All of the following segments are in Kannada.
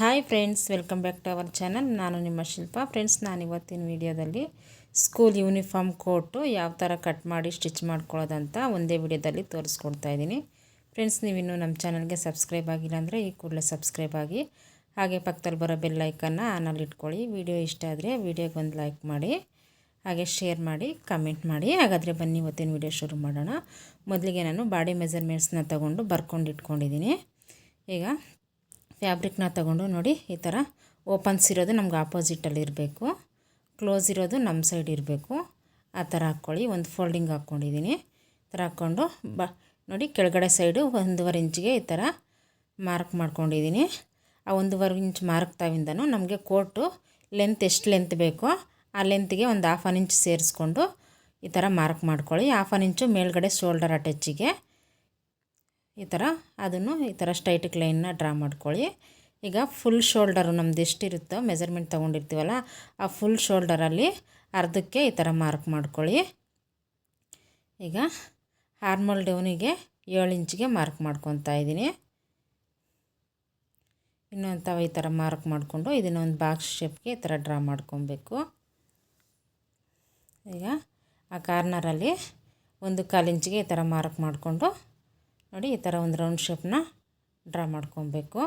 Hi friends, welcome back to our channel. ನಾನು ನಿಮ್ಮ ಶಿಲ್ಪಾ. ಫ್ರೆಂಡ್ಸ್, ನಾನು ಇವತ್ತಿನ ವಿಡಿಯೋದಲ್ಲಿ ಸ್ಕೂಲ್ ಯೂನಿಫಾರ್ಮ್ ಕೋಟು ಯಾವ ಥರ ಕಟ್ ಮಾಡಿ ಸ್ಟಿಚ್ ಮಾಡ್ಕೊಳ್ಳೋದಂತ ಒಂದೇ ವಿಡಿಯೋದಲ್ಲಿ ತೋರಿಸ್ಕೊಡ್ತಾ ಇದ್ದೀನಿ. ಫ್ರೆಂಡ್ಸ್, ನೀವಿನ್ನೂ ನಮ್ಮ ಚಾನಲ್ಗೆ ಸಬ್ಸ್ಕ್ರೈಬ್ ಆಗಿಲ್ಲ ಅಂದರೆ ಈ ಕೂಡಲೇ ಸಬ್ಸ್ಕ್ರೈಬ್ ಆಗಿ, ಹಾಗೆ ಪಕ್ಕದಲ್ಲಿ ಬರೋ ಬೆಲ್ ಐಕನ್ನ ಆನಲ್ಲಿ ಇಟ್ಕೊಳ್ಳಿ. ವಿಡಿಯೋ ಇಷ್ಟ ಆದರೆ ವಿಡಿಯೋಗೆ ಒಂದು ಲೈಕ್ ಮಾಡಿ, ಹಾಗೆ ಶೇರ್ ಮಾಡಿ, ಕಮೆಂಟ್ ಮಾಡಿ. ಹಾಗಾದರೆ ಬನ್ನಿ ಇವತ್ತಿನ ವಿಡಿಯೋ ಶುರು ಮಾಡೋಣ. ಮೊದಲಿಗೆ ನಾನು ಬಾಡಿ ಮೆಜರ್ಮೆಂಟ್ಸ್ನ ತೊಗೊಂಡು ಬರ್ಕೊಂಡು ಇಟ್ಕೊಂಡಿದ್ದೀನಿ. ಈಗ ಫ್ಯಾಬ್ರಿಕ್ನ ತೊಗೊಂಡು ನೋಡಿ, ಈ ಥರ ಓಪನ್ಸ್ ಇರೋದು ನಮ್ಗೆ ಆಪೋಸಿಟಲ್ಲಿ ಇರಬೇಕು, ಕ್ಲೋಸ್ ಇರೋದು ನಮ್ಮ ಸೈಡ್ ಇರಬೇಕು. ಆ ಥರ ಹಾಕ್ಕೊಳ್ಳಿ. ಒಂದು ಫೋಲ್ಡಿಂಗ್ ಹಾಕ್ಕೊಂಡಿದ್ದೀನಿ. ಈ ಥರ ಹಾಕ್ಕೊಂಡು ನೋಡಿ, ಕೆಳಗಡೆ ಸೈಡು 1.5 ಇಂಚಿಗೆ ಈ ಥರ ಮಾರ್ಕ್ ಮಾಡ್ಕೊಂಡಿದ್ದೀನಿ. ಆ 1.5 ಇಂಚ್ ಮಾರ್ಕ್ ತಾವಿಂದನೂ ನಮಗೆ ಕೋಟು ಲೆಂತ್ ಎಷ್ಟು ಲೆಂತ್ ಬೇಕೋ ಆ ಲೆಂತ್ಗೆ ಒಂದು 1/2 ಇಂಚ್ ಸೇರಿಸ್ಕೊಂಡು ಈ ಥರ ಮಾರ್ಕ್ ಮಾಡ್ಕೊಳ್ಳಿ. 1/2 ಇಂಚು ಮೇಲ್ಗಡೆ ಶೋಲ್ಡರ್ ಅಟ್ಯಾಚಿಗೆ ಈ ಥರ ಅದನ್ನು ಈ ಥರ ಸ್ಟ್ರೈಟಿಗೆ ಲೈನ್ನ ಡ್ರಾ ಮಾಡ್ಕೊಳ್ಳಿ. ಈಗ ಫುಲ್ ಶೋಲ್ಡರು ನಮ್ದು ಎಷ್ಟಿರುತ್ತೋ ಮೆಜರ್ಮೆಂಟ್ ತೊಗೊಂಡಿರ್ತೀವಲ್ಲ, ಆ ಫುಲ್ ಶೋಲ್ಡರಲ್ಲಿ ಅರ್ಧಕ್ಕೆ ಈ ಥರ ಮಾರ್ಕ್ ಮಾಡ್ಕೊಳ್ಳಿ. ಈಗ ಆರ್ಮೋಲ್ ಡೌನಿಗೆ 7 ಇಂಚಿಗೆ ಮಾರ್ಕ್ ಮಾಡ್ಕೊತಾ ಇದ್ದೀನಿ. ಇನ್ನೊಂದು ಈ ಥರ ಮಾರ್ಕ್ ಮಾಡಿಕೊಂಡು ಇದನ್ನೊಂದು ಬಾಕ್ಸ್ ಶೇಪ್ಗೆ ಈ ಥರ ಡ್ರಾ ಮಾಡ್ಕೊಬೇಕು. ಈಗ ಆ ಕಾರ್ನರಲ್ಲಿ 1/4 ಇಂಚಿಗೆ ಈ ಥರ ಮಾರ್ಕ್ ಮಾಡಿಕೊಂಡು ನೋಡಿ, ಈ ಥರ ಒಂದು ರೌಂಡ್ ಶೇಪ್ನ ಡ್ರಾ ಮಾಡ್ಕೊಬೇಕು.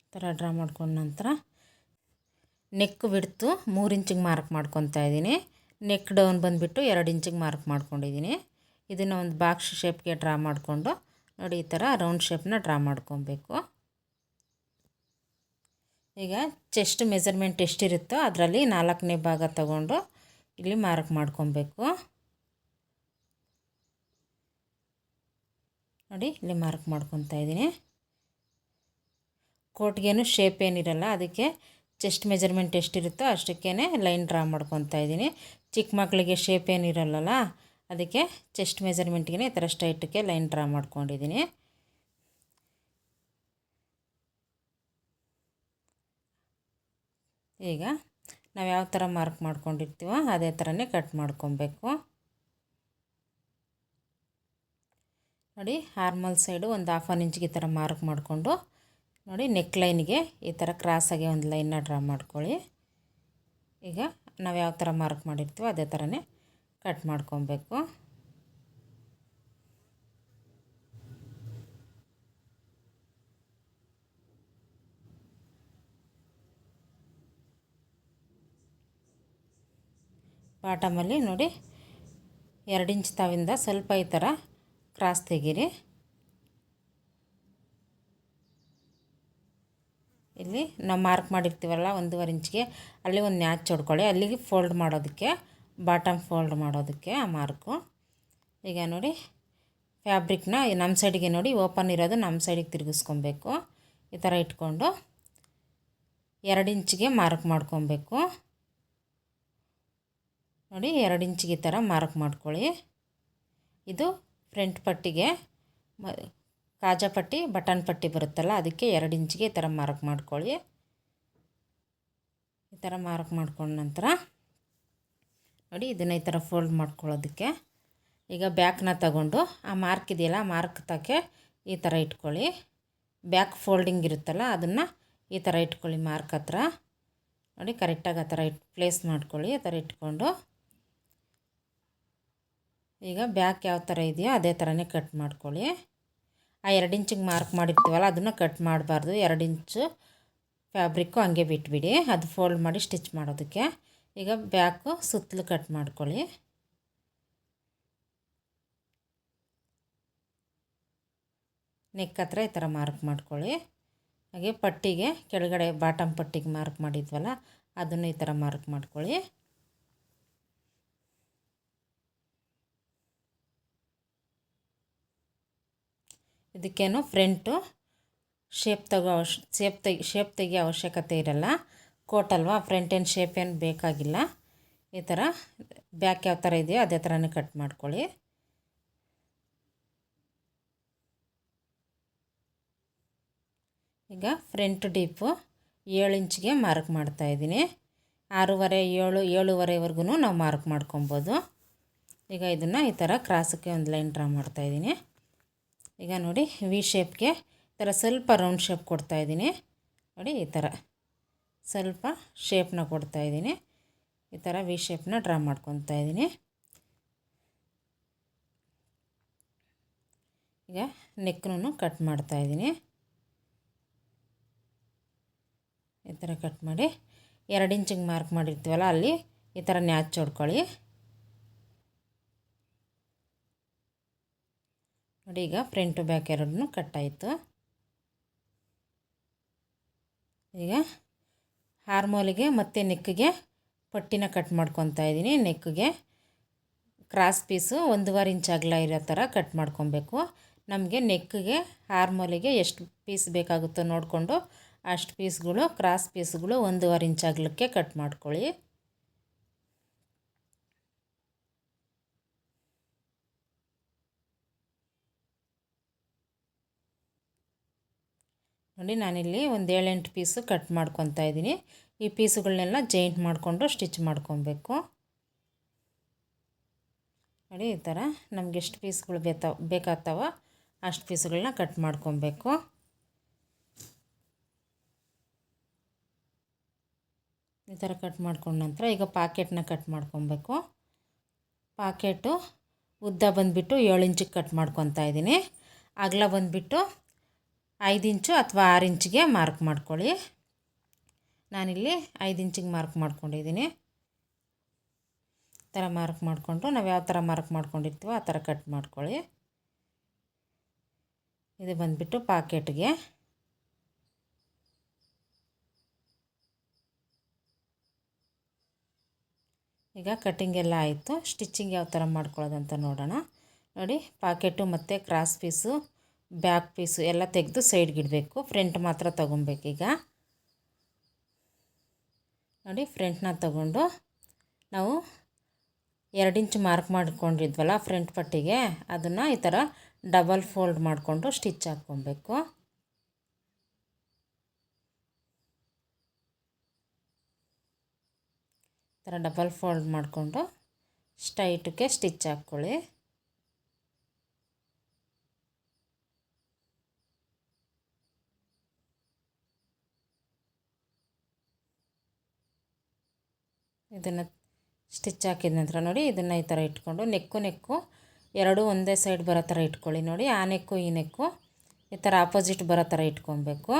ಈ ಥರ ಡ್ರಾ ಮಾಡ್ಕೊಂಡ ನಂತರ ನೆಕ್ ಬಿಡ್ತು 3 ಇಂಚಿಗೆ ಮಾರ್ಕ್ ಮಾಡ್ಕೊತಾ ಇದ್ದೀನಿ. ನೆಕ್ ಡೌನ್ ಬಂದುಬಿಟ್ಟು 2 ಇಂಚಿಗೆ ಮಾರ್ಕ್ ಮಾಡ್ಕೊಂಡಿದ್ದೀನಿ. ಇದನ್ನು ಒಂದು ಬಾಕ್ಸ್ ಶೇಪ್ಗೆ ಡ್ರಾ ಮಾಡಿಕೊಂಡು ನೋಡಿ, ಈ ಥರ ರೌಂಡ್ ಶೇಪ್ನ ಡ್ರಾ ಮಾಡ್ಕೊಬೇಕು. ಈಗ ಚೆಸ್ಟ್ ಮೆಜರ್ಮೆಂಟ್ ಎಷ್ಟಿರುತ್ತೋ ಅದರಲ್ಲಿ 4ನೇ ಭಾಗ ತಗೊಂಡು ಇಲ್ಲಿ ಮಾರ್ಕ್ ಮಾಡ್ಕೊಬೇಕು. ನೋಡಿ, ಇಲ್ಲಿ ಮಾರ್ಕ್ ಮಾಡ್ಕೊತಾ ಇದ್ದೀನಿ. ಕೋಟ್ಗೇನು ಶೇಪ್ ಏನಿರಲ್ಲ, ಅದಕ್ಕೆ ಚೆಸ್ಟ್ ಮೆಜರ್ಮೆಂಟ್ ಎಷ್ಟಿರುತ್ತೋ ಅಷ್ಟಕ್ಕೇ ಲೈನ್ ಡ್ರಾ ಮಾಡ್ಕೊತಾ ಇದ್ದೀನಿ. ಚಿಕ್ಕ ಮಕ್ಕಳಿಗೆ ಶೇಪ್ ಏನಿರಲ್ಲ, ಅದಕ್ಕೆ ಚೆಸ್ಟ್ ಮೆಜರ್ಮೆಂಟ್ಗೆ ಈ ಥರ ಸ್ಟ್ರೈಟಕ್ಕೆ ಲೈನ್ ಡ್ರಾ ಮಾಡ್ಕೊಂಡಿದ್ದೀನಿ. ಈಗ ನಾವು ಯಾವ ಥರ ಮಾರ್ಕ್ ಮಾಡ್ಕೊಂಡಿರ್ತೀವೋ ಅದೇ ಥರನೇ ಕಟ್ ಮಾಡ್ಕೊಬೇಕು. ನೋಡಿ, ಆರ್ಮಲ್ ಸೈಡು ಒಂದು 1/2 ಇಂಚಿಗೆ ಈ ಥರ ಮಾರ್ಕ್ ಮಾಡಿಕೊಂಡು ನೋಡಿ, ನೆಕ್ ಲೈನಿಗೆ ಈ ಥರ ಕ್ರಾಸಾಗಿ ಒಂದು ಲೈನ್ನ ಡ್ರಾ ಮಾಡ್ಕೊಳ್ಳಿ. ಈಗ ನಾವು ಯಾವ ಥರ ಮಾರ್ಕ್ ಮಾಡಿರ್ತೀವೋ ಅದೇ ಥರನೇ ಕಟ್ ಮಾಡ್ಕೊಬೇಕು. ಬಾಟಮಲ್ಲಿ ನೋಡಿ 2 ಇಂಚ್ ತಾವಿಂದ ಸ್ವಲ್ಪ ಈ ಥರ ಕ್ರಾಸ್ ತೆಗೀರಿ. ಇಲ್ಲಿ ನಾವು ಮಾರ್ಕ್ ಮಾಡಿರ್ತೀವಲ್ಲ 1.5 ಇಂಚಿಗೆ, ಅಲ್ಲಿ ಒಂದು ನ್ಯಾಚ್ ಹೊಡ್ಕೊಳ್ಳಿ. ಅಲ್ಲಿಗೆ ಫೋಲ್ಡ್ ಮಾಡೋದಕ್ಕೆ, ಬಾಟಮ್ ಫೋಲ್ಡ್ ಮಾಡೋದಕ್ಕೆ ಆ ಮಾರ್ಕು. ಈಗ ನೋಡಿ, ಫ್ಯಾಬ್ರಿಕ್ನ ನಮ್ಮ ಸೈಡಿಗೆ ನೋಡಿ, ಓಪನ್ ಇರೋದು ನಮ್ಮ ಸೈಡಿಗೆ ತಿರುಗಿಸ್ಕೊಬೇಕು. ಈ ಥರ ಇಟ್ಕೊಂಡು 2 ಇಂಚಿಗೆ ಮಾರ್ಕ್ ಮಾಡ್ಕೊಬೇಕು. ನೋಡಿ, 2 ಇಂಚಿಗೆ ಈ ಥರ ಮಾರ್ಕ್ ಮಾಡ್ಕೊಳ್ಳಿ. ಇದು ಫ್ರಂಟ್ ಪಟ್ಟಿಗೆ ಕಾಜಾ ಪಟ್ಟಿ, ಬಟನ್ ಪಟ್ಟಿ ಬರುತ್ತಲ್ಲ, ಅದಕ್ಕೆ 2 ಇಂಚಿಗೆ ಈ ಥರ ಮಾರ್ಕ್ ಮಾಡ್ಕೊಳ್ಳಿ. ಈ ಥರ ಮಾರ್ಕ್ ಮಾಡ್ಕೊಂಡ ನಂತರ ನೋಡಿ, ಇದನ್ನು ಈ ಥರ ಫೋಲ್ಡ್ ಮಾಡ್ಕೊಳ್ಳೋದಕ್ಕೆ ಈಗ ಬ್ಯಾಕ್ನ ತಗೊಂಡು ಆ ಮಾರ್ಕ್ ಇದೆಯಲ್ಲ, ಆ ಮಾರ್ಕ್ ತಕ್ಕೆ ಈ ಥರ ಇಟ್ಕೊಳ್ಳಿ. ಬ್ಯಾಕ್ ಫೋಲ್ಡಿಂಗ್ ಇರುತ್ತಲ್ಲ, ಅದನ್ನು ಈ ಥರ ಇಟ್ಕೊಳ್ಳಿ. ಮಾರ್ಕ್ ಹತ್ರ ನೋಡಿ, ಕರೆಕ್ಟಾಗಿ ಆ ಥರ ಪ್ಲೇಸ್ ಮಾಡ್ಕೊಳ್ಳಿ. ಆ ಥರ ಇಟ್ಕೊಂಡು ಈಗ ಬ್ಯಾಕ್ ಯಾವ ಥರ ಇದೆಯೋ ಅದೇ ಥರನೇ ಕಟ್ ಮಾಡ್ಕೊಳ್ಳಿ. ಆ 2 ಇಂಚಿಗೆ ಮಾರ್ಕ್ ಮಾಡಿರ್ತೀವಲ್ಲ, ಅದನ್ನು ಕಟ್ ಮಾಡಬಾರ್ದು. 2 ಇಂಚು ಫ್ಯಾಬ್ರಿಕ್ಕು ಹಂಗೆ ಬಿಟ್ಬಿಡಿ, ಅದು ಫೋಲ್ಡ್ ಮಾಡಿ ಸ್ಟಿಚ್ ಮಾಡೋದಕ್ಕೆ. ಈಗ ಬ್ಯಾಕು ಸುತ್ತಲೂ ಕಟ್ ಮಾಡ್ಕೊಳ್ಳಿ. ನೆಕ್ ಹತ್ರ ಈ ಥರ ಮಾರ್ಕ್ ಮಾಡ್ಕೊಳ್ಳಿ. ಹಾಗೆ ಪಟ್ಟಿಗೆ ಕೆಳಗಡೆ ಬಾಟಮ್ ಪಟ್ಟಿಗೆ ಮಾರ್ಕ್ ಮಾಡಿದ್ವಲ್ಲ, ಅದನ್ನು ಈ ಥರ ಮಾರ್ಕ್ ಮಾಡ್ಕೊಳ್ಳಿ. ಇದಕ್ಕೇನು ಫ್ರಂಟು ಶೇಪ್ ತೆಗಿಯೋ ಅವಶ್ಯಕತೆ ಇರಲ್ಲ. ಕೋಟ್ ಅಲ್ವಾ, ಫ್ರಂಟ್ ಏನು ಶೇಪ್ ಏನು ಬೇಕಾಗಿಲ್ಲ. ಈ ಥರ ಬ್ಯಾಕ್ ಯಾವ ಥರ ಇದೆಯೋ ಅದೇ ಥರನೇ ಕಟ್ ಮಾಡ್ಕೊಳ್ಳಿ. ಈಗ ಫ್ರಂಟ್ ಡೀಪು 7 ಇಂಚಿಗೆ ಮಾರ್ಕ್ ಮಾಡ್ತಾಯಿದ್ದೀನಿ. 6.5, 7, 7.5ವರೆಗೂ ನಾವು ಮಾರ್ಕ್ ಮಾಡ್ಕೊಬೋದು. ಈಗ ಇದನ್ನು ಈ ಥರ ಕ್ರಾಸಕ್ಕೆ ಒಂದು ಲೈನ್ ಡ್ರಾ ಮಾಡ್ತಾಯಿದ್ದೀನಿ. ಈಗ ನೋಡಿ, ವಿ ಶೇಪ್ಗೆ ಥರ ಸ್ವಲ್ಪ ರೌಂಡ್ ಶೇಪ್ ಕೊಡ್ತಾಯಿದ್ದೀನಿ ನೋಡಿ. ಈ ಥರ ಸ್ವಲ್ಪ ಶೇಪ್ನ ಕೊಡ್ತಾಯಿದ್ದೀನಿ. ಈ ಥರ ವಿ ಶೇಪ್ನ ಡ್ರಾ ಮಾಡ್ಕೊತಾ ಇದ್ದೀನಿ. ಈಗ ನೆಕ್ನೂ ಕಟ್ ಮಾಡ್ತಾಯಿದ್ದೀನಿ. ಈ ಥರ ಕಟ್ ಮಾಡಿ 2 ಇಂಚಿಗೆ ಮಾರ್ಕ್ ಮಾಡಿರ್ತೀವಲ್ಲ ಅಲ್ಲಿ ಈ ಥರ ನ್ಯಾಚ್ ಹೊಡ್ಕೊಳ್ಳಿ ನೋಡಿ. ಈಗ ಫ್ರಂಟು ಬ್ಯಾಕ್ ಎರಡನ್ನೂ ಕಟ್ಟಾಯಿತು. ಈಗ ಹಾರ್ಮೋಲಿಗೆ ಮತ್ತು ನೆಕ್ಗೆ ಪಟ್ಟಿನ ಕಟ್ ಮಾಡ್ಕೊತಾ ಇದ್ದೀನಿ. ನೆಕ್ಗೆ ಕ್ರಾಸ್ ಪೀಸು 1.5 ಇಂಚ್ ಅಗಲ ಇರೋ ಥರ ಕಟ್ ಮಾಡ್ಕೊಬೇಕು. ನಮಗೆ ನೆಕ್ಗೆ ಹಾರ್ಮೋಲಿಗೆ ಎಷ್ಟು ಪೀಸ್ ಬೇಕಾಗುತ್ತೋ ನೋಡಿಕೊಂಡು ಅಷ್ಟು ಪೀಸ್ಗಳು ಕ್ರಾಸ್ ಪೀಸ್ಗಳು 1.5 ಇಂಚ್ ಅಗಲಕ್ಕೆ ಕಟ್ ಮಾಡ್ಕೊಳ್ಳಿ. ನೋಡಿ ನಾನಿಲ್ಲಿ ಒಂದು 7-8 ಪೀಸು ಕಟ್ ಮಾಡ್ಕೊತಾ ಇದ್ದೀನಿ. ಈ ಪೀಸುಗಳನ್ನೆಲ್ಲ ಜಾಯಿಂಟ್ ಮಾಡಿಕೊಂಡು ಸ್ಟಿಚ್ ಮಾಡ್ಕೊಬೇಕು ನೋಡಿ. ಈ ಥರ ನಮ್ಗೆ ಎಷ್ಟು ಪೀಸ್ಗಳು ಬೇಕಾಗ್ತಾವ ಅಷ್ಟು ಪೀಸುಗಳನ್ನ ಕಟ್ ಮಾಡ್ಕೊಬೇಕು. ಈ ಥರ ಕಟ್ ಮಾಡ್ಕೊಂಡ ನಂತರ ಈಗ ಪಾಕೆಟ್ನ ಕಟ್ ಮಾಡ್ಕೊಬೇಕು. ಪಾಕೆಟು ಉದ್ದ ಬಂದುಬಿಟ್ಟು 7 ಇಂಚಿಗೆ ಕಟ್ ಮಾಡ್ಕೊತಾ ಇದ್ದೀನಿ. ಅಗಲ ಬಂದುಬಿಟ್ಟು 5 ಇಂಚು ಅಥವಾ 6 ಇಂಚಿಗೆ ಮಾರ್ಕ್ ಮಾಡ್ಕೊಳ್ಳಿ. ನಾನಿಲ್ಲಿ 5 ಇಂಚಿಗೆ ಮಾರ್ಕ್ ಮಾಡ್ಕೊಂಡಿದ್ದೀನಿ. ಈ ಥರ ಮಾರ್ಕ್ ಮಾಡಿಕೊಂಡು ನಾವು ಯಾವ ಥರ ಮಾರ್ಕ್ ಮಾಡ್ಕೊಂಡಿರ್ತೀವೋ ಆ ಥರ ಕಟ್ ಮಾಡ್ಕೊಳ್ಳಿ. ಇದು ಬಂದುಬಿಟ್ಟು ಪಾಕೆಟ್ಗೆ. ಈಗ ಕಟ್ಟಿಂಗ್ ಎಲ್ಲ ಆಯಿತು. ಸ್ಟಿಚಿಂಗ್ ಯಾವ ಥರ ಮಾಡ್ಕೊಳ್ಳೋದಂತ ನೋಡೋಣ. ನೋಡಿ ಪಾಕೆಟು ಮತ್ತು ಕ್ರಾಸ್ ಪೀಸು ಬ್ಯಾಕ್ ಪೀಸು ಎಲ್ಲ ತೆಗೆದು ಸೈಡ್ಗೆ ಇಡಬೇಕು. ಫ್ರಂಟ್ ಮಾತ್ರ ತೊಗೊಬೇಕೀಗ. ನೋಡಿ ಫ್ರಂಟ್ನ ತಗೊಂಡು ನಾವು 2 ಇಂಚ್ ಮಾರ್ಕ್ ಮಾಡ್ಕೊಂಡಿದ್ವಲ್ಲ ಫ್ರಂಟ್ ಪಟ್ಟಿಗೆ, ಅದನ್ನು ಈ ಥರ ಡಬಲ್ ಫೋಲ್ಡ್ ಮಾಡಿಕೊಂಡು ಸ್ಟಿಚ್ ಹಾಕ್ಕೊಬೇಕು. ಈ ಥರ ಡಬಲ್ ಫೋಲ್ಡ್ ಮಾಡಿಕೊಂಡು ಸ್ಟ್ರೈಟಕ್ಕೆ ಸ್ಟಿಚ್ ಹಾಕ್ಕೊಳ್ಳಿ. ಇದನ್ನು ಸ್ಟಿಚ್ ಹಾಕಿದ ನಂತರ ನೋಡಿ ಇದನ್ನು ಈ ಥರ ಇಟ್ಕೊಂಡು ನೆಕ್ಕು ಎರಡೂ ಒಂದೇ ಸೈಡ್ ಬರೋ ಥರ ಇಟ್ಕೊಳ್ಳಿ. ನೋಡಿ ಆ ನೆಕ್ಕು ಈ ನೆಕ್ಕು ಈ ಥರ ಆಪೋಸಿಟ್ ಬರೋ ಥರ ಇಟ್ಕೊಬೇಕು.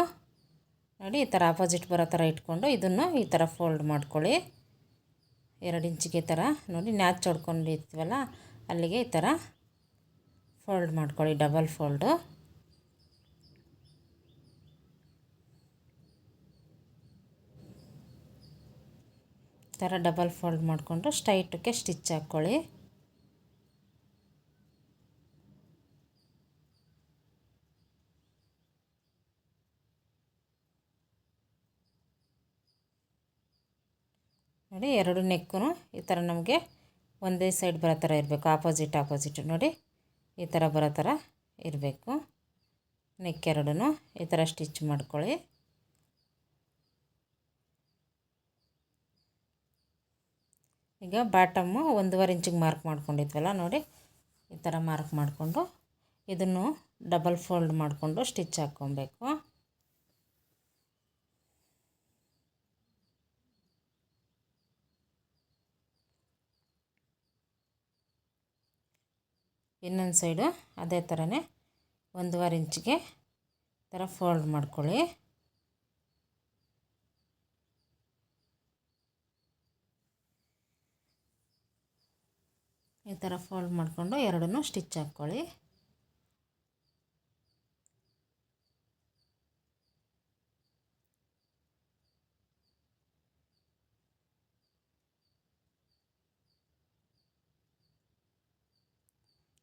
ನೋಡಿ ಈ ಥರ ಆಪೋಸಿಟ್ ಬರೋ ಥರ ಇಟ್ಕೊಂಡು ಇದನ್ನು ಈ ಥರ ಫೋಲ್ಡ್ ಮಾಡ್ಕೊಳ್ಳಿ. 2 ಇಂಚಿಗೆ ಈ ಥರ ನೋಡಿ ನ್ಯಾಚ್ ಹೊಡ್ಕೊಂಡಿರ್ತೀವಲ್ಲ ಅಲ್ಲಿಗೆ ಈ ಥರ ಫೋಲ್ಡ್ ಮಾಡ್ಕೊಳ್ಳಿ, ಡಬಲ್ ಫೋಲ್ಡು. ಈ ಥರ ಡಬಲ್ ಫೋಲ್ಡ್ ಮಾಡಿಕೊಂಡು ಸ್ಟ್ರೈಟಕ್ಕೆ ಸ್ಟಿಚ್ ಹಾಕ್ಕೊಳ್ಳಿ. ನೋಡಿ ಎರಡು ನೆಕ್ಕೂ ಈ ಥರ ನಮಗೆ ಒಂದೇ ಸೈಡ್ ಬರೋ ಥರ ಇರಬೇಕು, ಆಪೋಸಿಟ್ ನೋಡಿ ಈ ಥರ ಬರೋ ಥರ ಇರಬೇಕು. ನೆಕ್ ಎರಡೂ ಈ ಥರ ಸ್ಟಿಚ್ ಮಾಡ್ಕೊಳ್ಳಿ. ಈಗ ಬಾಟಮ್ಮು 1.5 ಇಂಚಿಗೆ ಮಾರ್ಕ್ ಮಾಡ್ಕೊಂಡಿದ್ವಲ್ಲ ನೋಡಿ ಈ ಥರ ಮಾರ್ಕ್ ಮಾಡಿಕೊಂಡು ಇದನ್ನು ಡಬಲ್ ಫೋಲ್ಡ್ ಮಾಡಿಕೊಂಡು ಸ್ಟಿಚ್ ಹಾಕ್ಕೊಬೇಕು. ಇನ್ನೊಂದು ಸೈಡು ಅದೇ ಥರನೇ 1.5 ಇಂಚಿಗೆ ಈ ಥರ ಫೋಲ್ಡ್ ಮಾಡ್ಕೊಳ್ಳಿ. ಈ ಥರ ಫೋಲ್ಡ್ ಮಾಡಿಕೊಂಡು ಎರಡನ್ನೂ ಸ್ಟಿಚ್ ಹಾಕ್ಕೊಳ್ಳಿ.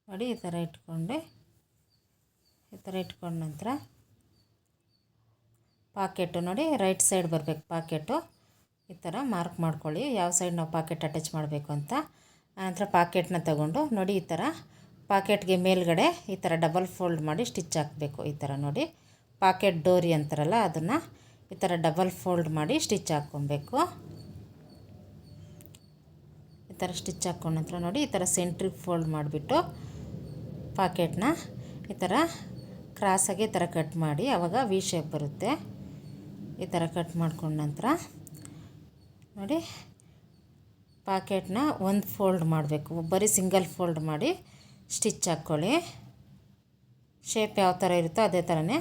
ನೋಡಿ ಈ ಥರ ಇಟ್ಕೊಂಡು ನಂತರ ಪಾಕೆಟು ನೋಡಿ ರೈಟ್ ಸೈಡ್ ಬರಬೇಕು. ಪಾಕೆಟು ಈ ಥರ ಮಾರ್ಕ್ ಮಾಡ್ಕೊಳ್ಳಿ ಯಾವ ಸೈಡ್ ನಾವು ಪಾಕೆಟ್ ಅಟ್ಯಾಚ್ ಮಾಡಬೇಕು ಅಂತ. ಆನಂತರ ಪಾಕೆಟ್ನ ತಗೊಂಡು ನೋಡಿ ಈ ಥರ ಪಾಕೆಟ್ಗೆ ಮೇಲ್ಗಡೆ ಈ ಥರ ಡಬಲ್ ಫೋಲ್ಡ್ ಮಾಡಿ ಸ್ಟಿಚ್ ಹಾಕಬೇಕು. ಈ ಥರ ನೋಡಿ ಪಾಕೆಟ್ ಡೋರಿ ಅಂತಾರಲ್ಲ ಅದನ್ನು ಈ ಥರ ಡಬಲ್ ಫೋಲ್ಡ್ ಮಾಡಿ ಸ್ಟಿಚ್ ಹಾಕ್ಕೊಬೇಕು. ಈ ಥರ ಸ್ಟಿಚ್ ಹಾಕ್ಕೊಂಡ ನಂತರ ನೋಡಿ ಈ ಥರ ಸೆಂಟ್ರಿಗೆ ಫೋಲ್ಡ್ ಮಾಡಿಬಿಟ್ಟು ಪಾಕೆಟ್ನ ಈ ಥರ ಕ್ರಾಸಾಗಿ ಈ ಥರ ಕಟ್ ಮಾಡಿ, ಆವಾಗ ವಿ ಶೇಪ್ ಬರುತ್ತೆ. ಈ ಥರ ಕಟ್ ಮಾಡ್ಕೊಂಡ ನಂತರ ನೋಡಿ ಪಾಕೆಟ್ನ ಒಂದು ಫೋಲ್ಡ್ ಮಾಡಬೇಕು, ಬರೀ ಸಿಂಗಲ್ ಫೋಲ್ಡ್ ಮಾಡಿ ಸ್ಟಿಚ್ ಹಾಕ್ಕೊಳ್ಳಿ. ಶೇಪ್ ಯಾವ ಥರ ಇರುತ್ತೋ ಅದೇ ಥರನೇ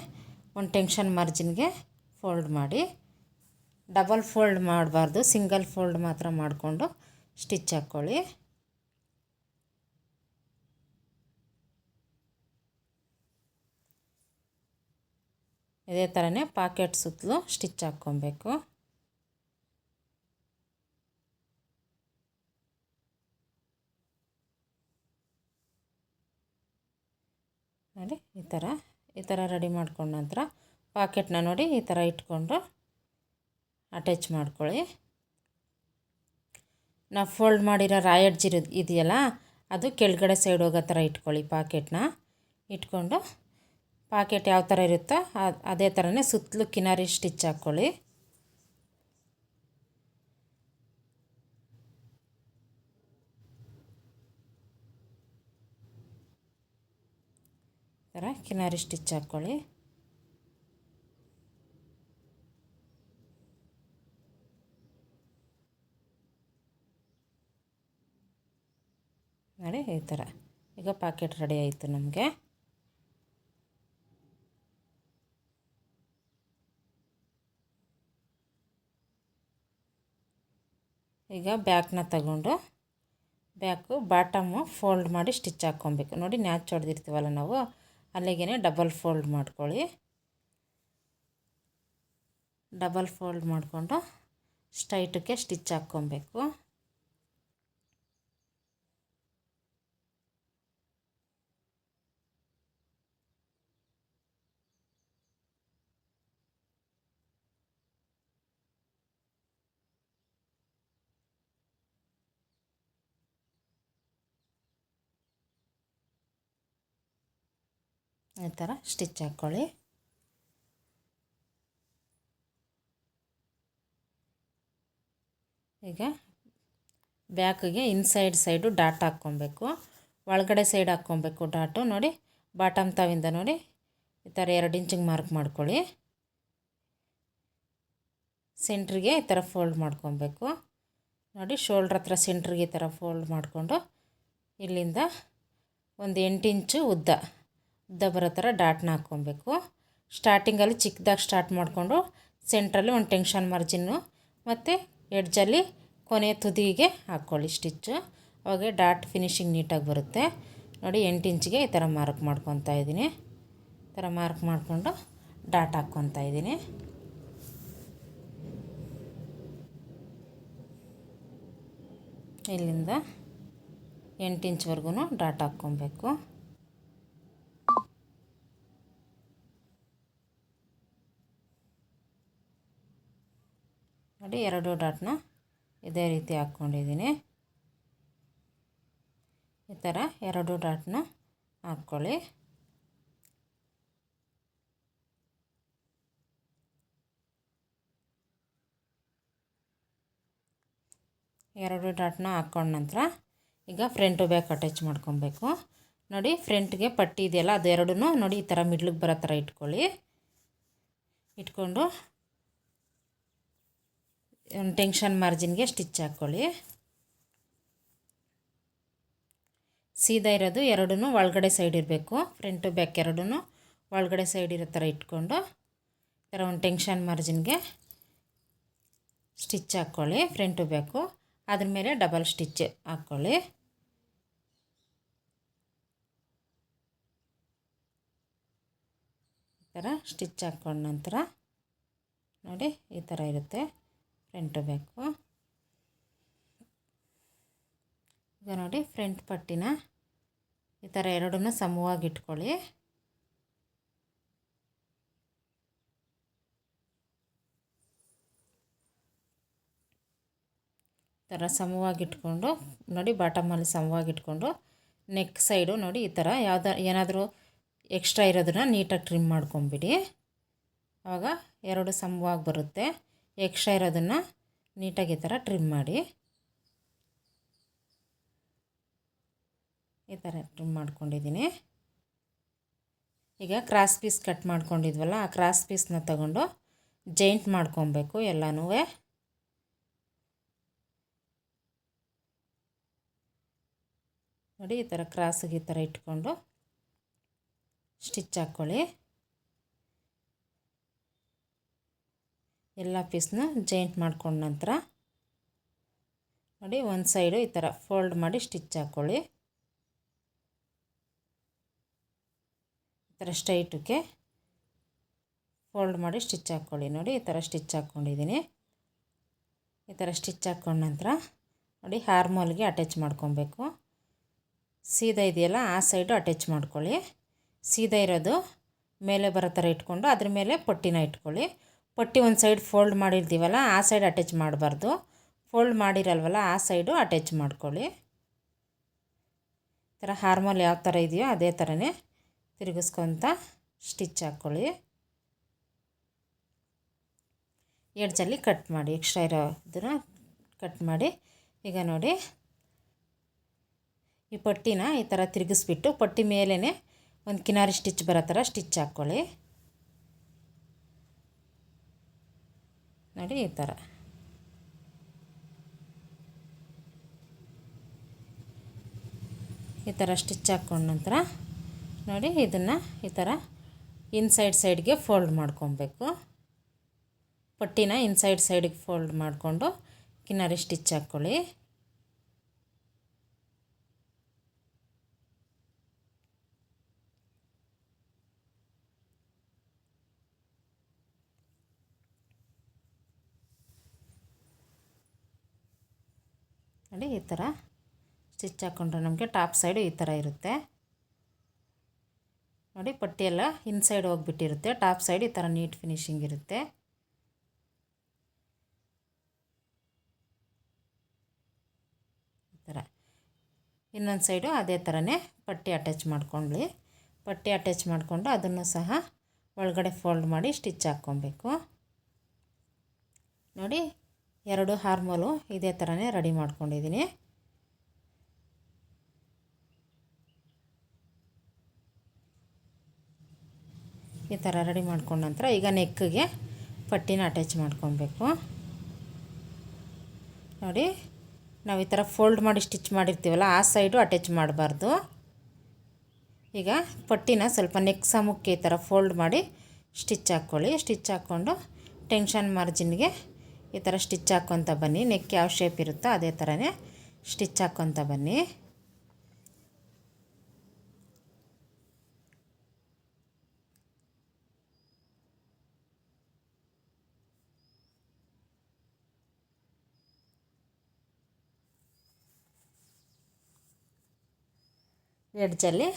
ಒಂದು ಟೆನ್ಷನ್ ಮಾರ್ಜಿನ್ಗೆ ಫೋಲ್ಡ್ ಮಾಡಿ. ಡಬಲ್ ಫೋಲ್ಡ್ ಮಾಡಬಾರ್ದು, ಸಿಂಗಲ್ ಫೋಲ್ಡ್ ಮಾತ್ರ ಮಾಡಿಕೊಂಡು ಸ್ಟಿಚ್ ಹಾಕ್ಕೊಳ್ಳಿ. ಇದೇ ಥರನೇ ಪಾಕೆಟ್ ಸುತ್ತಲೂ ಸ್ಟಿಚ್ ಹಾಕ್ಕೊಬೇಕು. ನೋಡಿ ಈ ಥರ ರೆಡಿ ಮಾಡ್ಕೊಂಡ ನಂತರ ಪಾಕೆಟ್ನ ನೋಡಿ ಈ ಥರ ಇಟ್ಕೊಂಡು ಅಟ್ಯಾಚ್ ಮಾಡ್ಕೊಳ್ಳಿ. ನಾವು ಫೋಲ್ಡ್ ಮಾಡಿರೋ ರಾಯಡ್ಜ್ ಇದೆಯಲ್ಲ, ಅದು ಕೆಳಗಡೆ ಸೈಡ್ ಹೋಗೋ ಥರ ಇಟ್ಕೊಳ್ಳಿ. ಪಾಕೆಟ್ನ ಇಟ್ಕೊಂಡು ಪಾಕೆಟ್ ಯಾವ ಥರ ಇರುತ್ತೋ ಅದೇ ಥರನೇ ಸುತ್ತಲೂ ಕಿನಾರಿ ಸ್ಟಿಚ್ ಹಾಕ್ಕೊಳ್ಳಿ. ಈ ಥರ ಕಿನಾರಿ ಸ್ಟಿಚ್ ಹಾಕ್ಕೊಳ್ಳಿ. ನೋಡಿ ಈ ಥರ. ಈಗ ಪಾಕೆಟ್ ರೆಡಿ ಆಯಿತು ನಮಗೆ. ಈಗ ಬ್ಯಾಕ್ನ ತಗೊಂಡು ಬಾಟಮು ಫೋಲ್ಡ್ ಮಾಡಿ ಸ್ಟಿಚ್ ಹಾಕ್ಕೊಬೇಕು. ನೋಡಿ ನ್ಯಾಚ್ ಹೊಡೆದಿರ್ತೀವಲ್ಲ ನಾವು, ಅಲ್ಲಿಗೆ ಡಬಲ್ ಫೋಲ್ಡ್ ಮಾಡ್ಕೊಳ್ಳಿ. ಡಬಲ್ ಫೋಲ್ಡ್ ಮಾಡಿಕೊಂಡು ಸ್ಟ್ರೈಟಕ್ಕೆ ಸ್ಟಿಚ್ ಹಾಕ್ಕೊಬೇಕು. ಈ ಥರ ಸ್ಟಿಚ್ ಹಾಕ್ಕೊಳ್ಳಿ. ಈಗ ಬ್ಯಾಕಿಗೆ ಇನ್ಸೈಡ್ ಸೈಡು ಡಾಟ್ ಹಾಕ್ಕೊಬೇಕು, ಒಳಗಡೆ ಸೈಡ್ ಹಾಕ್ಕೊಬೇಕು ಡಾಟು. ನೋಡಿ ಬಾಟಮ್ ತಾವಿಂದ ನೋಡಿ ಈ ಥರ 2 ಇಂಚಿಗೆ ಮಾರ್ಕ್ ಮಾಡ್ಕೊಳ್ಳಿ. ಸೆಂಟ್ರಿಗೆ ಈ ಥರ ಫೋಲ್ಡ್ ಮಾಡ್ಕೊಬೇಕು. ನೋಡಿ ಶೋಲ್ಡ್ರ್ ಹತ್ರ ಸೆಂಟ್ರಿಗೆ ಈ ಥರ ಫೋಲ್ಡ್ ಮಾಡಿಕೊಂಡು ಇಲ್ಲಿಂದ ಒಂದು 8 ಇಂಚು ಉದ್ದ ಬರೋ ಥರ ಡಾಟ್ನ ಹಾಕ್ಕೊಬೇಕು. ಸ್ಟಾರ್ಟಿಂಗಲ್ಲಿ ಚಿಕ್ಕದಾಗಿ ಸ್ಟಾರ್ಟ್ ಮಾಡಿಕೊಂಡು ಸೆಂಟ್ರಲ್ಲಿ ಒಂದು ಟೆನ್ಷನ್ ಮಾರ್ಜಿನ್ನು ಮತ್ತು ಎಡ್ಜಲ್ಲಿ ಕೊನೆ ತುದಿಗೆ ಹಾಕ್ಕೊಳ್ಳಿ ಸ್ಟಿಚ್ಚು. ಅವಾಗ ಡಾಟ್ ಫಿನಿಶಿಂಗ್ ನೀಟಾಗಿ ಬರುತ್ತೆ. ನೋಡಿ 8 ಇಂಚಿಗೆ ಈ ಥರ ಮಾರ್ಕ್ ಮಾಡ್ಕೊತಾ ಇದ್ದೀನಿ. ಈ ಥರ ಮಾರ್ಕ್ ಮಾಡಿಕೊಂಡು ಡಾಟ್ ಹಾಕ್ಕೊತಾ ಇದ್ದೀನಿ. ಇಲ್ಲಿಂದ 8 ಇಂಚ್ವರೆಗೂ ಡಾಟ್ ಹಾಕ್ಕೊಬೇಕು. ನೋಡಿ 2 ಡಾಟ್ನ ಇದೇ ರೀತಿ ಹಾಕ್ಕೊಂಡಿದ್ದೀನಿ. ಈ ಥರ 2 ಡಾಟ್ನ ಹಾಕ್ಕೊಳ್ಳಿ. ಎರಡು ಡಾಟ್ನ ಹಾಕ್ಕೊಂಡ ನಂತರ ಈಗ ಫ್ರಂಟು ಬ್ಯಾಕ್ ಅಟ್ಯಾಚ್ ಮಾಡ್ಕೊಬೇಕು. ನೋಡಿ ಫ್ರಂಟ್ಗೆ ಪಟ್ಟಿ ಇದೆಯಲ್ಲ, ಅದು ಎರಡೂ ನೋಡಿ ಈ ಥರ ಮಿಡ್ಲಿಗೆ ಬರೋ ಥರ ಇಟ್ಕೊಳ್ಳಿ. ಇಟ್ಕೊಂಡು ಒಂದು ಟೆನ್ಷನ್ ಮಾರ್ಜಿನ್ಗೆ ಸ್ಟಿಚ್ ಹಾಕ್ಕೊಳ್ಳಿ. ಸೀದಾ ಇರೋದು ಎರಡೂ ಒಳಗಡೆ ಸೈಡ್ ಇರಬೇಕು. ಫ್ರಂಟು ಬ್ಯಾಕ್ ಎರಡೂ ಒಳಗಡೆ ಸೈಡ್ ಇರೋ ಥರ ಇಟ್ಕೊಂಡು ಈ ಥರ ಒಂದು ಟೆನ್ಷನ್ ಮಾರ್ಜಿನ್ಗೆ ಸ್ಟಿಚ್ ಹಾಕ್ಕೊಳ್ಳಿ. ಫ್ರಂಟು ಬ್ಯಾಕು ಅದ್ರ ಮೇಲೆ ಡಬಲ್ ಸ್ಟಿಚ್ ಹಾಕ್ಕೊಳ್ಳಿ. ಈ ಥರ ಸ್ಟಿಚ್ ಹಾಕ್ಕೊಂಡ ನಂತರ ನೋಡಿ ಈ ಥರ ಇರುತ್ತೆ ಫ್ರಂಟು ಬ್ಯಾಕು. ಈಗ ನೋಡಿ ಫ್ರಂಟ್ ಪಟ್ಟಿನ ಈ ಥರ ಎರಡನ್ನೂ ಸಮವಾಗಿ ಇಟ್ಕೊಳ್ಳಿ. ಈ ಥರ ಸಮವಾಗಿ ಇಟ್ಕೊಂಡು ನೋಡಿ ಬಾಟಮಲ್ಲಿ ಸಮವಾಗಿ ಇಟ್ಕೊಂಡು ನೆಕ್ ಸೈಡು ನೋಡಿ ಈ ಥರ ಏನಾದರೂ ಎಕ್ಸ್ಟ್ರಾ ಇರೋದನ್ನ ನೀಟಾಗಿ ಟ್ರಿಮ್ ಮಾಡ್ಕೊಂಬಿಡಿ. ಆವಾಗ ಎರಡು ಸಮವಾಗಿ ಬರುತ್ತೆ. ಎಕ್ಸ್ಟ್ರಾ ಇರೋದನ್ನು ನೀಟಾಗಿ ಈ ಥರ ಟ್ರಿಮ್ ಮಾಡಿ. ಈ ಥರ ಟ್ರಿಮ್ ಮಾಡ್ಕೊಂಡಿದ್ದೀನಿ. ಈಗ ಕ್ರಾಸ್ ಪೀಸ್ ಕಟ್ ಮಾಡ್ಕೊಂಡಿದ್ವಲ್ಲ, ಆ ಕ್ರಾಸ್ ಪೀಸ್ನ ತಗೊಂಡು ಜಾಯಿಂಟ್ ಮಾಡ್ಕೊಬೇಕು ಎಲ್ಲನೂ. ನೋಡಿ ಈ ಥರ ಕ್ರಾಸಿಗೆ ಈ ಥರ ಇಟ್ಕೊಂಡು ಸ್ಟಿಚ್ ಹಾಕ್ಕೊಳ್ಳಿ. ಎಲ್ಲ ಪೀಸ್ನ ಜಾಯಿಂಟ್ ಮಾಡ್ಕೊಂಡ ನಂತರ ನೋಡಿ ಒಂದು ಸೈಡು ಈ ಥರ ಫೋಲ್ಡ್ ಮಾಡಿ ಸ್ಟಿಚ್ ಹಾಕ್ಕೊಳ್ಳಿ. ಈ ಥರ ಸ್ಟ್ರೈಟಕ್ಕೆ ಫೋಲ್ಡ್ ಮಾಡಿ ಸ್ಟಿಚ್ ಹಾಕ್ಕೊಳ್ಳಿ. ನೋಡಿ ಈ ಥರ ಸ್ಟಿಚ್ ಹಾಕ್ಕೊಂಡಿದ್ದೀನಿ. ಈ ಥರ ಸ್ಟಿಚ್ ಹಾಕ್ಕೊಂಡ ನಂತರ ನೋಡಿ ಹಾರ್ಮೋಲ್ಗೆ ಅಟ್ಯಾಚ್ ಮಾಡ್ಕೊಬೇಕು. ಸೀದಾ ಇದೆಯಲ್ಲ ಆ ಸೈಡು ಅಟ್ಯಾಚ್ ಮಾಡ್ಕೊಳ್ಳಿ. ಸೀದಾ ಇರೋದು ಮೇಲೆ ಬರೋ ಥರ ಇಟ್ಕೊಂಡು ಅದ್ರ ಮೇಲೆ ಪಟ್ಟಿನ ಇಟ್ಕೊಳ್ಳಿ. ಪಟ್ಟಿ ಒಂದು ಸೈಡ್ ಫೋಲ್ಡ್ ಮಾಡಿರ್ತೀವಲ್ಲ ಆ ಸೈಡ್ ಅಟ್ಯಾಚ್ ಮಾಡಬಾರ್ದು, ಫೋಲ್ಡ್ ಮಾಡಿರಲ್ವಲ್ಲ ಆ ಸೈಡು ಅಟ್ಯಾಚ್ ಮಾಡ್ಕೊಳ್ಳಿ. ಈ ಥರ ಹಾರ್ಮೋಲ್ ಯಾವ ಥರ ಇದೆಯೋ ಅದೇ ಥರನೇ ತಿರುಗಿಸ್ಕೊತ ಸ್ಟಿಚ್ ಹಾಕ್ಕೊಳ್ಳಿ. ಎಡ್ಜಲ್ಲಿ ಕಟ್ ಮಾಡಿ, ಎಕ್ಸ್ಟ್ರಾ ಇರೋದನ್ನು ಕಟ್ ಮಾಡಿ. ಈಗ ನೋಡಿ ಈ ಪಟ್ಟಿನ ಈ ಥರ ತಿರುಗಿಸ್ಬಿಟ್ಟು ಪಟ್ಟಿ ಮೇಲೇ ಒಂದು ಕಿನಾರಿ ಸ್ಟಿಚ್ ಬರೋ ಥರ ಸ್ಟಿಚ್ ಹಾಕ್ಕೊಳ್ಳಿ. ನೋಡಿ ಈ ಥರ ಸ್ಟಿಚ್ ಹಾಕ್ಕೊಂಡ ನಂತರ ನೋಡಿ ಇದನ್ನು ಈ ಥರ ಸೈಡ್ಗೆ ಫೋಲ್ಡ್ ಮಾಡ್ಕೊಬೇಕು. ಪಟ್ಟಿನ ಸೈಡಿಗೆ ಫೋಲ್ಡ್ ಮಾಡಿಕೊಂಡು ಕಿನಾರಿ ಸ್ಟಿಚ್ ಹಾಕ್ಕೊಳ್ಳಿ. ನೋಡಿ ಈ ಥರ ಸ್ಟಿಚ್ ಹಾಕ್ಕೊಂಡ್ರೆ ನಮಗೆ ಟಾಪ್ ಸೈಡು ಈ ಥರ ಇರುತ್ತೆ. ನೋಡಿ ಪಟ್ಟಿಯೆಲ್ಲ ಇನ್ಸೈಡ್ ಹೋಗಿಬಿಟ್ಟಿರುತ್ತೆ, ಟಾಪ್ ಸೈಡ್ ಈ ಥರ ನೀಟ್ ಫಿನಿಶಿಂಗ್ ಇರುತ್ತೆ. ಈ ಥರ ಇನ್ನೊಂದು ಸೈಡು ಅದೇ ಥರನೇ ಪಟ್ಟಿ ಅಟ್ಯಾಚ್ ಮಾಡ್ಕೊಳ್ಳಿ. ಪಟ್ಟಿ ಅಟ್ಯಾಚ್ ಮಾಡಿಕೊಂಡು ಅದನ್ನು ಸಹ ಒಳಗಡೆ ಫೋಲ್ಡ್ ಮಾಡಿ ಸ್ಟಿಚ್ ಹಾಕ್ಕೊಬೇಕು. ನೋಡಿ ಎರಡು ಹಾರ್ಮೋಲು ಇದೇ ಥರನೇ ರೆಡಿ ಮಾಡ್ಕೊಂಡಿದ್ದೀನಿ. ಈ ಥರ ರೆಡಿ ಮಾಡ್ಕೊಂಡ ನಂತರ ಈಗ ನೆಕ್ಗೆ ಪಟ್ಟಿನ ಅಟ್ಯಾಚ್ ಮಾಡ್ಕೊಬೇಕು. ನೋಡಿ ನಾವು ಈ ಥರ ಫೋಲ್ಡ್ ಮಾಡಿ ಸ್ಟಿಚ್ ಮಾಡಿರ್ತೀವಲ್ಲ ಆ ಸೈಡು ಅಟ್ಯಾಚ್ ಮಾಡಬಾರ್ದು. ಈಗ ಪಟ್ಟಿನ ಸ್ವಲ್ಪ ನೆಕ್ ಸಮಕ್ಕೆ ಈ ಥರ ಫೋಲ್ಡ್ ಮಾಡಿ ಸ್ಟಿಚ್ ಹಾಕ್ಕೊಳ್ಳಿ. ಸ್ಟಿಚ್ ಹಾಕ್ಕೊಂಡು ಟೆನ್ಷನ್ ಮಾರ್ಜಿನ್ಗೆ ಈ ಥರ ಸ್ಟಿಚ್ ಹಾಕ್ಕೊತ ಬನ್ನಿ. ನೆಕ್ ಯಾವ ಶೇಪ್ ಇರುತ್ತೋ ಅದೇ ಥರನೇ ಸ್ಟಿಚ್ ಹಾಕ್ಕೊತ ಬನ್ನಿ. ಎಡ್ಜಲ್ಲಿ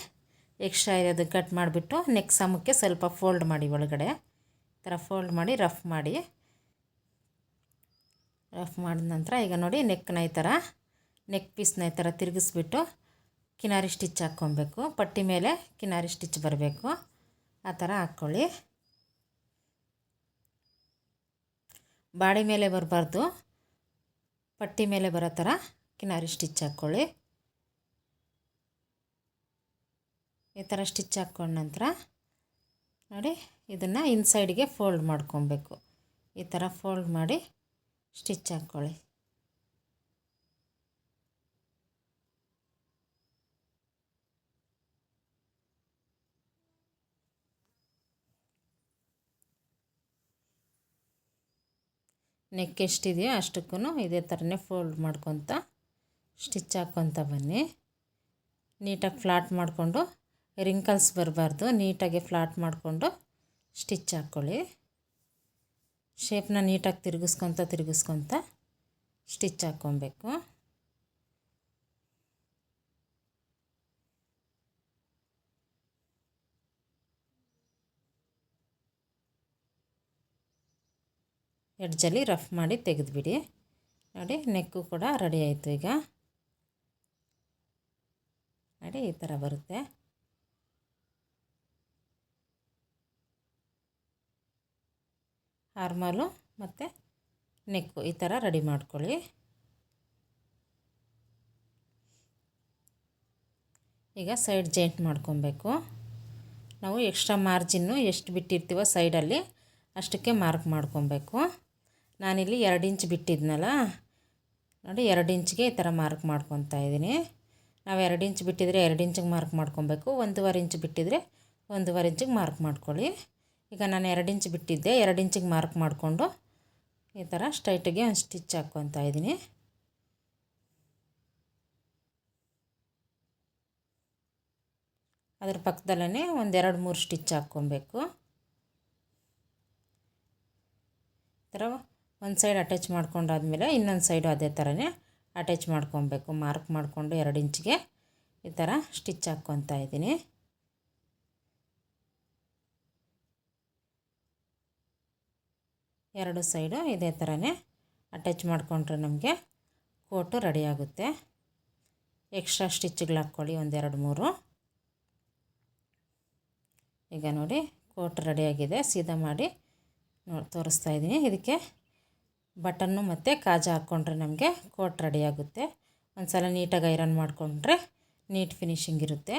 ಎಕ್ಸ್ಟ್ರಾ ಇರೋದು ಕಟ್ ಮಾಡಿಬಿಟ್ಟು ನೆಕ್ ಸಮಕ್ಕೆ ಸ್ವಲ್ಪ ಫೋಲ್ಡ್ ಮಾಡಿ, ಒಳಗಡೆ ಈ ಥರ ಫೋಲ್ಡ್ ಮಾಡಿ ರಫ್ ಮಾಡಿದ ನಂತರ ಈಗ ನೋಡಿ ನೆಕ್ನ ಈ ಥರ ನೆಕ್ ಪೀಸ್ನ ಈ ಥರ ತಿರುಗಿಸ್ಬಿಟ್ಟು ಕಿನಾರಿ ಸ್ಟಿಚ್ ಹಾಕ್ಕೊಬೇಕು. ಪಟ್ಟಿ ಮೇಲೆ ಕಿನಾರಿ ಸ್ಟಿಚ್ ಬರಬೇಕು, ಆ ಥರ ಹಾಕ್ಕೊಳ್ಳಿ. ಬಾಡಿ ಮೇಲೆ ಬರಬಾರ್ದು, ಪಟ್ಟಿ ಮೇಲೆ ಬರೋ ಥರ ಕಿನಾರಿ ಸ್ಟಿಚ್ ಹಾಕ್ಕೊಳ್ಳಿ. ಈ ಥರ ಸ್ಟಿಚ್ ಹಾಕ್ಕೊಂಡ ನಂತರ ನೋಡಿ ಇದನ್ನು ಇನ್ಸೈಡ್ಗೆ ಫೋಲ್ಡ್ ಮಾಡ್ಕೊಬೇಕು. ಈ ಥರ ಫೋಲ್ಡ್ ಮಾಡಿ ಸ್ಟಿಚ್ ಹಾಕ್ಕೊಳ್ಳಿ. ನೆಕ್ ಎಷ್ಟಿದೆಯೋ ಅಷ್ಟಕ್ಕೂ ಇದೇ ಥರನೇ ಫೋಲ್ಡ್ ಮಾಡ್ಕೊತ ಸ್ಟಿಚ್ ಹಾಕ್ಕೊತ ಬನ್ನಿ. ನೀಟಾಗಿ ಫ್ಲಾಟ್ ಮಾಡಿಕೊಂಡು ರಿಂಕಲ್ಸ್ ಬರಬಾರ್ದು, ನೀಟಾಗಿ ಫ್ಲಾಟ್ ಮಾಡಿಕೊಂಡು ಸ್ಟಿಚ್ ಹಾಕ್ಕೊಳ್ಳಿ. ಶೇಪ್ನ ನೀಟಾಗಿ ತಿರುಗಿಸ್ಕೊತ ಸ್ಟಿಚ್ ಹಾಕ್ಕೊಬೇಕು. ಎಡ್ಜಲ್ಲಿ ರಫ್ ಮಾಡಿ ತೆಗೆದುಬಿಡಿ. ನೋಡಿ ನೆಕ್ಕು ಕೂಡ ರೆಡಿ ಆಯಿತು. ಈಗ ನೋಡಿ ಈ ಥರ ಬರುತ್ತೆ. ಆರ್ಮಲು ಮತ್ತು ನೆಕ್ಕು ಈ ಥರ ರೆಡಿ ಮಾಡ್ಕೊಳ್ಳಿ. ಈಗ ಸೈಡ್ ಜಾಯಿಂಟ್ ಮಾಡ್ಕೊಬೇಕು. ನಾವು ಎಕ್ಸ್ಟ್ರಾ ಮಾರ್ಜಿನ್ನು ಎಷ್ಟು ಬಿಟ್ಟಿರ್ತೀವೋ ಸೈಡಲ್ಲಿ ಅಷ್ಟಕ್ಕೆ ಮಾರ್ಕ್ ಮಾಡ್ಕೊಬೇಕು. ನಾನಿಲ್ಲಿ 2 ಇಂಚ್ ಬಿಟ್ಟಿದ್ನಲ್ಲ ನೋಡಿ, 2 ಇಂಚ್ಗೆ ಈ ಥರ ಮಾರ್ಕ್ ಮಾಡ್ಕೊತಾ ಇದ್ದೀನಿ. ನಾವು 2 ಇಂಚ್ ಬಿಟ್ಟಿದ್ರೆ 2 ಇಂಚಿಗೆ ಮಾರ್ಕ್ ಮಾಡ್ಕೊಬೇಕು. 1.5 ಇಂಚ್ ಬಿಟ್ಟಿದ್ರೆ 1.5 ಇಂಚಿಗೆ ಮಾರ್ಕ್ ಮಾಡ್ಕೊಳ್ಳಿ. ಈಗ ನಾನು 2 ಇಂಚ್ ಬಿಟ್ಟಿದ್ದೆ, 2 ಇಂಚಿಗೆ ಮಾರ್ಕ್ ಮಾಡಿಕೊಂಡು ಈ ಥರ ಸ್ಟ್ರೈಟಿಗೆ ಒಂದು ಸ್ಟಿಚ್ ಹಾಕ್ಕೊತಾ ಇದ್ದೀನಿ. ಅದ್ರ ಪಕ್ಕದಲ್ಲೇ ಒಂದು 2-3 ಸ್ಟಿಚ್ ಹಾಕ್ಕೊಬೇಕು. ಈ ಥರ ಒಂದು ಸೈಡ್ ಅಟ್ಯಾಚ್ ಮಾಡ್ಕೊಂಡಾದ್ಮೇಲೆ ಇನ್ನೊಂದು ಸೈಡು ಅದೇ ಥರನೇ ಅಟ್ಯಾಚ್ ಮಾಡ್ಕೊಬೇಕು. ಮಾರ್ಕ್ ಮಾಡಿಕೊಂಡು 2 ಇಂಚಿಗೆ ಈ ಥರ ಸ್ಟಿಚ್ ಹಾಕ್ಕೊತಾ ಇದ್ದೀನಿ. ಎರಡು ಸೈಡು ಇದೇ ಥರನೇ ಅಟ್ಯಾಚ್ ಮಾಡಿಕೊಂಡ್ರೆ ನಮಗೆ ಕೋಟು ರೆಡಿಯಾಗುತ್ತೆ. ಎಕ್ಸ್ಟ್ರಾ ಸ್ಟಿಚ್ಗಳು ಹಾಕ್ಕೊಳ್ಳಿ, 1-2-3. ಈಗ ನೋಡಿ ಕೋಟ್ ರೆಡಿಯಾಗಿದೆ. ಸೀದಾ ಮಾಡಿ ತೋರಿಸ್ತಾ ಇದ್ದೀನಿ. ಇದಕ್ಕೆ ಬಟನ್ನು ಮತ್ತು ಕಾಜಾ ಹಾಕ್ಕೊಂಡ್ರೆ ನಮಗೆ ಕೋಟ್ ರೆಡಿಯಾಗುತ್ತೆ. ಒಂದು ಸಲ ನೀಟಾಗಿ ಐರನ್ ಮಾಡಿಕೊಂಡ್ರೆ ನೀಟ್ ಫಿನಿಶಿಂಗ್ ಇರುತ್ತೆ.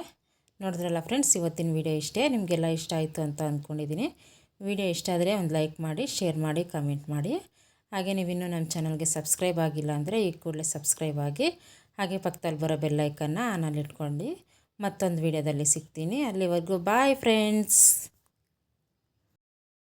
ನೋಡಿದ್ರಲ್ಲ ಫ್ರೆಂಡ್ಸ್, ಇವತ್ತಿನ ವಿಡಿಯೋ ಇಷ್ಟೇ. ನಿಮಗೆಲ್ಲ ಇಷ್ಟ ಆಯಿತು ಅಂತ ಅಂದ್ಕೊಂಡಿದ್ದೀನಿ. ವಿಡಿಯೋ ಇಷ್ಟ ಆದರೆ ಒಂದು ಲೈಕ್ ಮಾಡಿ, ಶೇರ್ ಮಾಡಿ, ಕಮೆಂಟ್ ಮಾಡಿ. ಹಾಗೆ ನೀವಿನ್ನೂ ನಮ್ಮ ಚಾನಲ್ಗೆ ಸಬ್ಸ್ಕ್ರೈಬ್ ಆಗಿಲ್ಲ ಅಂದರೆ ಈ ಕೂಡಲೇ ಸಬ್ಸ್ಕ್ರೈಬ್ ಆಗಿ, ಹಾಗೆ ಪಕ್ಕದಲ್ಲಿ ಬರೋ ಬೆಲ್ಲೈಕನ್ನ ಆನಲ್ಲಿ ಇಟ್ಕೊಂಡು ಮತ್ತೊಂದು ವಿಡಿಯೋದಲ್ಲಿ ಸಿಗ್ತೀನಿ. ಅಲ್ಲಿವರೆಗೂ ಬಾಯ್ ಫ್ರೆಂಡ್ಸ್.